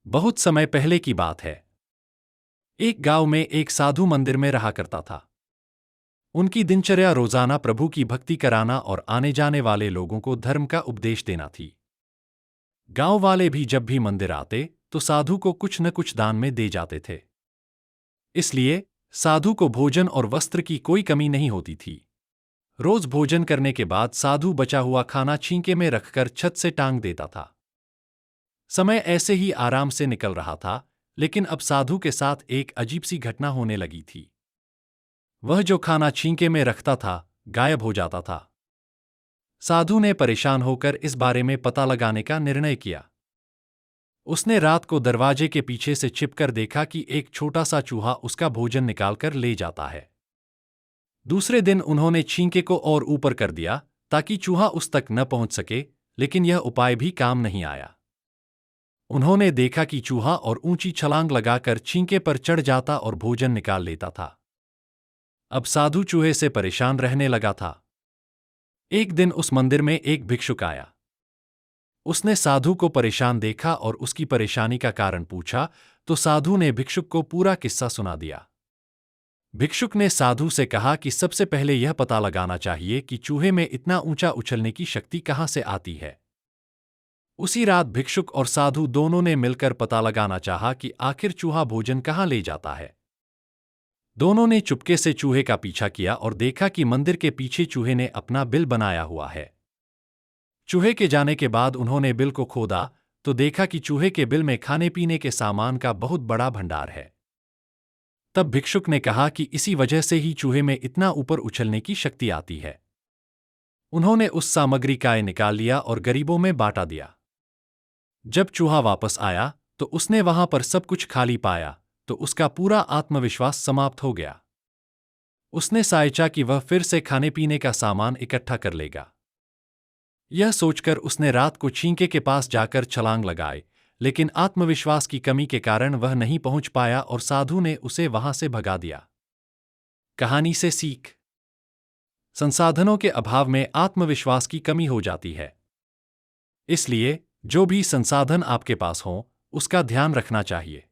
बहुत समय पहले की बात है। एक गांव में एक साधु मंदिर में रहा करता था। उनकी दिनचर्या रोजाना प्रभु की भक्ति कराना और आने जाने वाले लोगों को धर्म का उपदेश देना थी। गांव वाले भी जब भी मंदिर आते तो साधु को कुछ न कुछ दान में दे जाते थे। इसलिए साधु को भोजन और वस्त्र की कोई कमी नहीं होती थी। रोज भोजन करने के बाद साधु बचा हुआ खाना छींके में रखकर छत से टांग देता था। समय ऐसे ही आराम से निकल रहा था, लेकिन अब साधु के साथ एक अजीब सी घटना होने लगी थी। वह जो खाना छींके में रखता था, गायब हो जाता था। साधु ने परेशान होकर इस बारे में पता लगाने का निर्णय किया। उसने रात को दरवाजे के पीछे से छिपकर देखा कि एक छोटा सा चूहा उसका भोजन निकालकर ले जाता है। दूसरे दिन उन्होंने छींके को और ऊपर कर दिया ताकि चूहा उस तक न पहुंच सके, लेकिन यह उपाय भी काम नहीं आया। उन्होंने देखा कि चूहा और ऊंची छलांग लगाकर छींके पर चढ़ जाता और भोजन निकाल लेता था। अब साधु चूहे से परेशान रहने लगा था। एक दिन उस मंदिर में एक भिक्षुक आया। उसने साधु को परेशान देखा और उसकी परेशानी का कारण पूछा, तो साधु ने भिक्षुक को पूरा किस्सा सुना दिया। भिक्षुक ने साधु से कहा कि सबसे पहले यह पता लगाना चाहिए कि चूहे में इतना ऊंचा उछलने की शक्ति कहां से आती है। उसी रात भिक्षुक और साधु दोनों ने मिलकर पता लगाना चाहा कि आखिर चूहा भोजन कहां ले जाता है। दोनों ने चुपके से चूहे का पीछा किया और देखा कि मंदिर के पीछे चूहे ने अपना बिल बनाया हुआ है। चूहे के जाने के बाद उन्होंने बिल को खोदा तो देखा कि चूहे के बिल में खाने पीने के सामान का बहुत बड़ा भंडार है। तब भिक्षुक ने कहा कि इसी वजह से ही चूहे में इतना ऊपर उछलने की शक्ति आती है। उन्होंने उस सामग्री का निकाल लिया और गरीबों में बांटा दिया। जब चूहा वापस आया तो उसने वहां पर सब कुछ खाली पाया, तो उसका पूरा आत्मविश्वास समाप्त हो गया। उसने सोचा कि वह फिर से खाने पीने का सामान इकट्ठा कर लेगा। यह सोचकर उसने रात को छींके के पास जाकर छलांग लगाई, लेकिन आत्मविश्वास की कमी के कारण वह नहीं पहुंच पाया और साधु ने उसे वहां से भगा दिया। कहानी से सीख: संसाधनों के अभाव में आत्मविश्वास की कमी हो जाती है। इसलिए जो भी संसाधन आपके पास हों, उसका ध्यान रखना चाहिए।